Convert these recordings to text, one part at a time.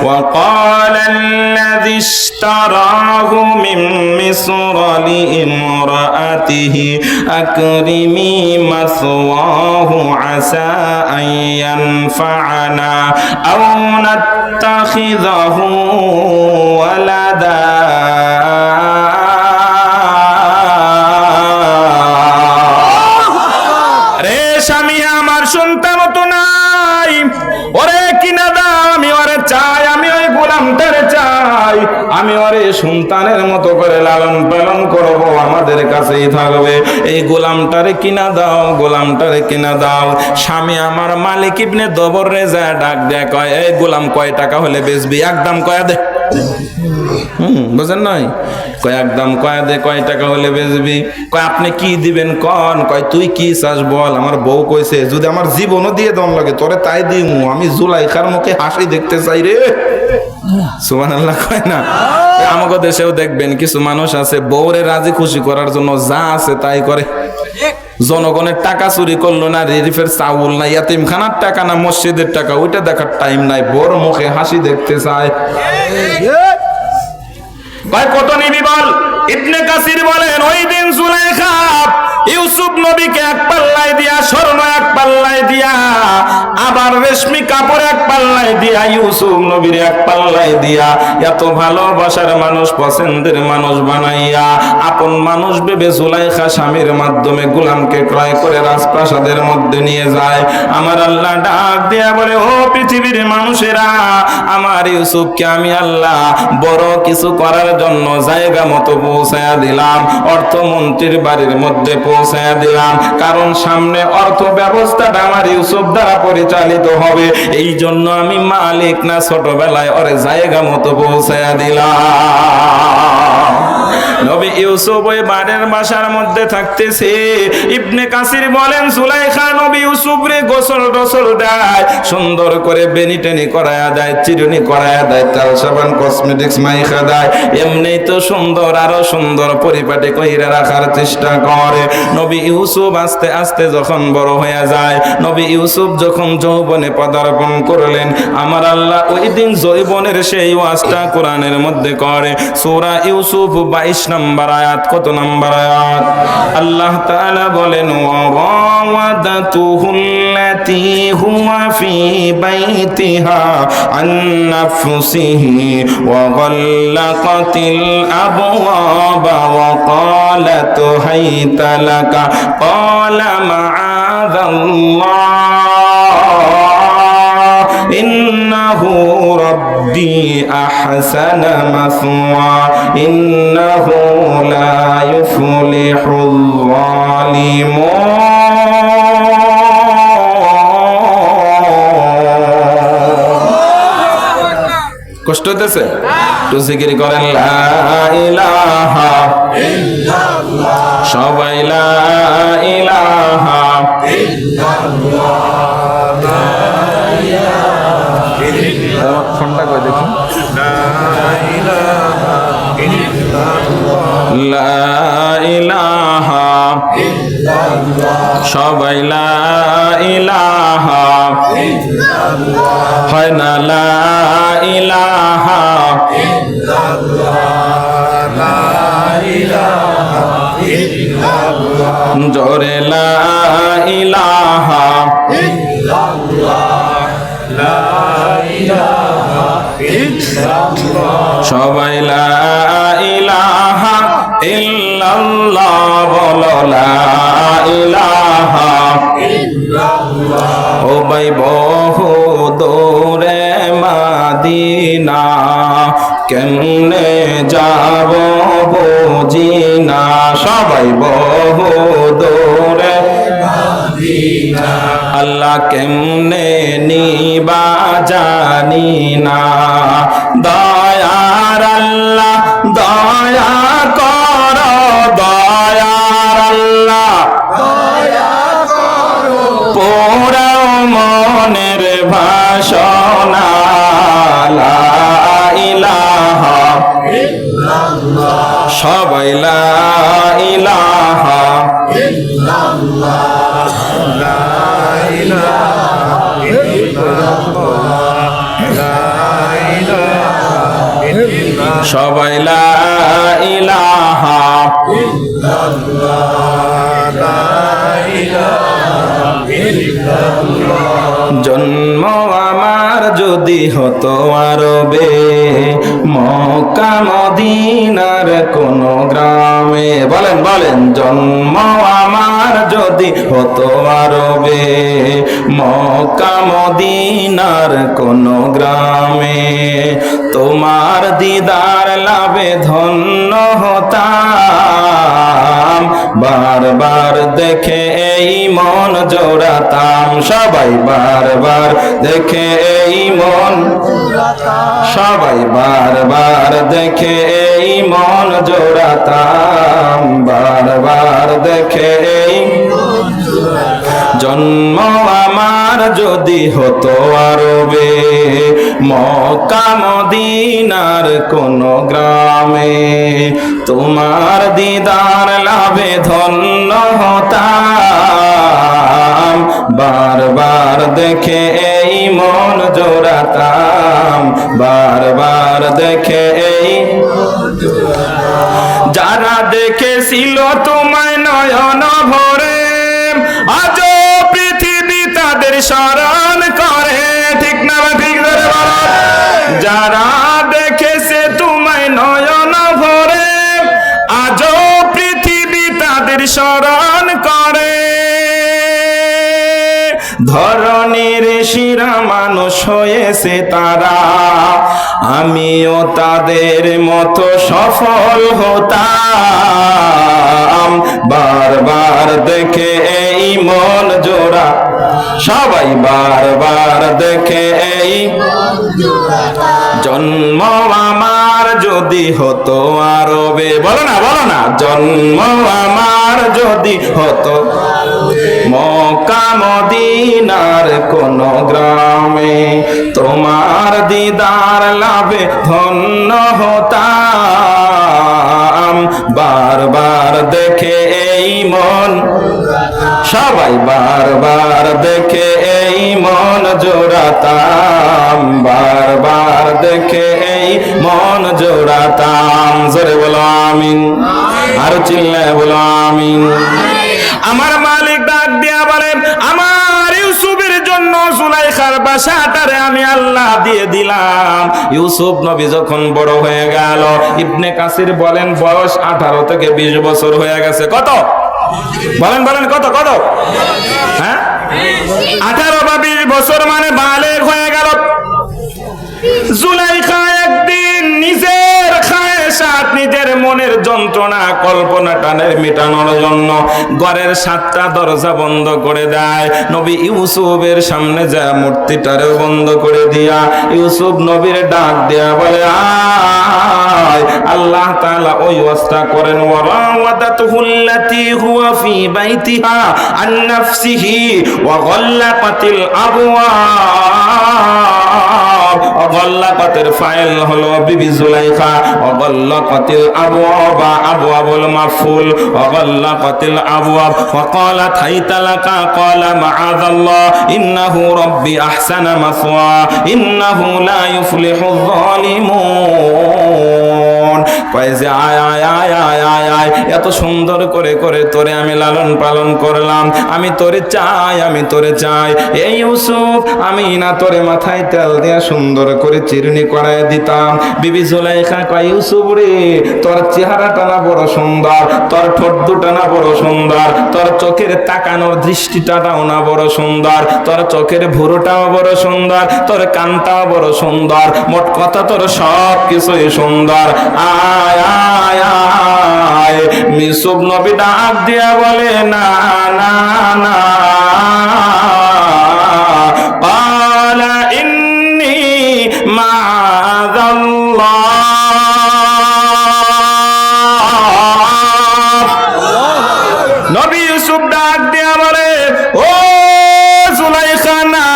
وقال الذي اشتراه من مصر لامرأته أكرمي مثواه عسى أن ينفعنا أو نتخذه ولدا রে স্বামী আমার সন্তান তো নাই, ওরে কিনা দাও, আমি ওরে চাই, আমি ওই গোলামটারে চাই, আমি ওরে সন্তানের মতো করে লালন পালন করব, আমাদের কাছেই থাকবে। এই গোলামটারে কিনা দাও, গোলামটারে কিনা দাও। স্বামী আমার মালিক ইবনে দবর রে যায় ডাক দেয়, কয় এই গোলাম কয় টাকা হলে বেচবি? একদম কয়া দে। বুঝেন নাই? কয় একদম কয়া দে, কয় টাকা হলে বেচবি? কয় আপনি কি দিবেন কন? কয় তুই কি চাস বল, আমার বউ কইছে যদি আমার জীবনও দিয়ে দম লাগে তোরে তাই দিমু, আমি জুলাইখার মুখে হাসি দেখতে চাই রে। সুবহানাল্লাহ কয় না? আমাকে দেশেও দেখবেন কিছু মানুষ আছে বউরে রাজি খুশি করার জন্য যা আছে তাই করে। জনগণের টাকা চুরি করলো না, রিলিফের চাউল না, ইয়াতিমখানার টাকা না, মসজিদের টাকা, ওইটা দেখার টাইম নাই, বড় মুখে হাসি দেখতে চায়। কয় কত নিবি বল? ইবনে কাসির বলেন ওই দিন জুলাইখা ইউসুফ নবীকে এক পাল্লায় দিয়া, স্বর্ণ এক পাল্লায় দিয়া, আবার রেশমি কাপড় এক পাল্লায় দিয়া, ইউসুফ নবীর এক পাল্লায় দিয়া, এত ভালোবাসার মানুষ, পছন্দের মানুষ বানাইয়া, আপন মানুষ ভেবে জুলাইখা স্বামীর মাধ্যমে গোলামকে ক্রয় করে রাজপ্রাসাদের মধ্যে নিয়ে যায়। আমার আল্লাহ ডাক দিয়া বলে, ও পৃথিবীর মানুষেরা, আমার ইউসুফকে আমি আল্লাহ বড় কিছু করার জন্য জায়গা মতো পৌঁছায়া দিলাম, অর্থমন্ত্রীর বাড়ির মধ্যে পৌঁছায়া দিলাম, কারণ সামনে অর্থ ব্যবস্থাটা আমার ইউসুফ দ্বারা পরিচালিত হবে, এই জন্য আমি মালিক না, ছোটবেলায় ওরে জায়গা মতো পৌঁছায়া দিলাম। নবী ইউসুফ ওই বাড়ির বাসার মধ্যে থাকতেছে। ইবনে কাসির বলেন জুলাইখা নবী ইউসুফ রে গোসল টোসল দেয়, সুন্দর করে বেনি টেনি করায়া দেয়, চিরুনি করায়া দেয়, তেল সাবান কসমেটিক্স মাইখা দেয়, এমনি তো সুন্দর, আরো সুন্দর পরিপাটি কইরা রাখার চেষ্টা করে। নবী ইউসুফ আস্তে আস্তে যখন বড় হয়ে যায়, নবী ইউসুফ যখন যৌবনে পদার্পণ করলেন, আমার আল্লাহ ওই দিন যৌবনের সেই ওয়াজটা কোরআনের মধ্যে করে। সূরা ইউসুফ 22 নম্বর আয়াত। কত নম্বর আয়াত? আল্লাহ তাআলা বলেন, ওয়ারাওয়াদাতুহুল্লাতী হুয়া ফী বাইতিহা আন নাফসিহি ওয়া গাল্লাকাতিল আবওয়াবা ওয়া ক্বালাত হাইতা লাকা ক্বালা মাআযাল্লাহ ইন্নাহু রাব্বি আহসানা মাসওয়া ইন্নাহু লা ইউফলিহুল যালিমুন। কষ্ট হতেছে? তো জিকির করেন লা ইলাহা ইল্লাল্লাহ, সবাই লা ইলাহা ইল্লাল্লাহ, লা ইলাহা ইল্লাল্লাহ। ফোনটা কই দেখি। লা ইলাহা ইল্লাল্লাহ, লা ইলাহা ইল্লাল্লাহ, সবাই লা ইলাহা ইল্লাল্লাহ, হয় না লা ইলাহা ইল্লাল্লাহ, লা ইলাহা ইল্লাল্লাহ, জোরে লা ইলাহা ইল্লাল্লাহ, লা ইলাহা ইল্লাল্লাহ, সবাই লা ইলাহা ইল্লাল্লাহ, বলো লা ইলাহা ইল্লাল্লাহ। ও ভাই বহু দূরে মাদিনা, কেমনে যাব বুঝি না, সবাই বহু দূরে মাদিনা, আল্লাহ কেমনে নিবা জানি না, দয়ার আল্লাহ দয়া কর, দয়ার আল্লাহ দয়া কর, পুরা মনের ভাষণা লা ইলাহা ইল্লাল্লাহ, সবাই লা ইলাহা ইল্লাল্লাহ, লা ইলাহা ইল্লাল্লাহ, লা ইলাহা সবাই লা ইলাহা জন্ম আমার যদি হতো আরবে, মক্কা মদিনার কোন গ্রামে, বলেন বলেন, জন্ম আমার যদি হতো আরবে, মক্কা মদিনার কোন গ্রামে, তোমার দিদার লাভে ধন্য হতাম, বারবার দেখে এই মন জোড়াতাম, সবাই বারবার দেখে এই মন, সবাই বারবার দেখে এই মন জোড়াতাম, বারবার দেখে এই জন্ম আমার যদি হতো আরবে, মক্কা মদিনার কোন গ্রামে, তোমার দিদার লাভে ধন্য হতাম, বারবার দেখে এই মন জোড়াতাম, বারবার দেখে এই, যারা দেখেছিল তোমায় নয়ন ভরে, আজও পৃথিবী তাদের স্মরণ করে, ঠিক না ঠিক ধরে বলো, যারা দেখেছে তোমায় নয়ন ভরে, আজও পৃথিবী তাদের স্মরণ করে, ধরনের শিরা মানুষ হয়েছে তারা, আমিও তাদের মতো সফল হতাম, বারবার দেখে এই মন জোড়া, সবাই বারবার দেখে এই জন্ম আমার যদি হতো আরবে, বলো না বলো না, জন্ম আমার যদি হতো মক্কা মদিনার কোন গ্রামে, তোমার দিদার লাভে ধন্য হতাম, বারবার দেখে এই মন, সবাই বারবার দেখে এই মন জোড়াতাম, বারবার দেখে এই মন জোড়াতাম, জোরে বলো আমিন, আর চিল্লায় বলো আমিন। আমার মালিক ডাক দিয়া বলেন, আমার ইউসুফের জন্য জুলাইখার বাসাটারে আমি আল্লাহ দিয়ে দিলাম। ইউসুফ নবী যখন বড় হয়ে গেল, ইবনে কাসির বলেন বয়স 18 থেকে 20 বছর হয়ে গেছে। কত বলেন বলেন, কত কত? হ্যাঁ, 18 বা 20 বছর মানে বালেগ হয়ে গেল। জুলাইখা একদিন নিজের খায়েশাত, নিজের মনের যন্ত্রণা কল্পনা টানের মেটানোর জন্য ঘরের 7টা দরজা বন্ধ করে দেয়। নবী ইউসুফের সামনে যা মূর্তিটারেও বন্ধ করে দিয়া ইউসুফ নবীর ডাক দেয়া বলে, আয়। আল্লাহ তাআলা ওই ওয়াজটা করেন, ওয়ারাওয়াদাতুহুল্লাতী হুয়া ফি বাইতিহা আন নাফসিহি ওয়া গাল্লাকাতিল আবওয়াব। অগল্লাকাতের ফাইল হলো বিবি জুলাইখা, অগল্লাকাতিল আবওয়াবা আবওয়াবুল মাফউল, অগল্লাকাতিল আবওয়াব। ফাকালাত হাইতালাকা ক্বালা মাআযাল্লাহ ইন্নাহু রাব্বি আহসানা মাসওয়া ইন্নাহু লা ইউফলিহুয যালিমুন। কয় যে আয় আয় আয় আয় আয় আয়, এত সুন্দর করে করে তোরে আমি লালন পালন করলাম, আমি তোরে চাই, আমি তোরে চাই। এই ইউসুফ, আমি না তোরে মাথায় তেল দিয়া সুন্দর করে চিরুনি করায় দিতাম। বিবি জুলাইখা কয়, ইউসুফ রে, তোর চেহারাটা না বড় সুন্দর, তোর ঠোঁট দুটা না বড় সুন্দর, তোর চোখের তাকানোর দৃষ্টিটাও না বড় সুন্দর, তোর চোখের ভুরুটাও বড় সুন্দর, তোর কানটাও বড় সুন্দর, মোট কথা তোর সব কিছুই সুন্দর। আয় আয় আয়। ইউসুফ নবী ডাক দিয়া বলে, না না না, ক্বালা ইন্নী মাআযাল্লাহ। নবী ইউসুফ ডাক দিয়া বলে, ও জুলাইখা, না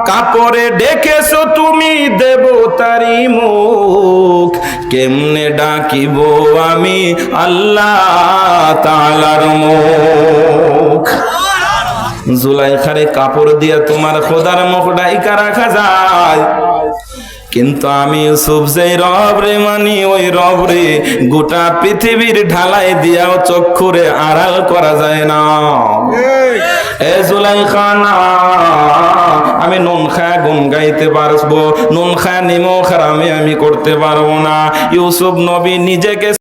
কাপড়ে ডেকেছো তুমি দেবতারি মুখ, কেমনে ডাকিব আমি আল্লাহ তাআলার মুখ। জুলাইখারে কাপড় দিয়া তোমার খোদার মুখ ডাইকা রাখা যায়? কিন্তু আমি ইউসুফ যেই রব রে মানি, ওই রব রে গোটা পৃথিবীর ঢালাই দিয়াও চক্ষুরে আড়াল করা যায় না। এ জুলাইখা না, আমি নুন খায় গুন গাইতে পারবো, নুন খায় নিমখ আর আমি করতে পারবো না। ইউসুফ নবী নিজেকে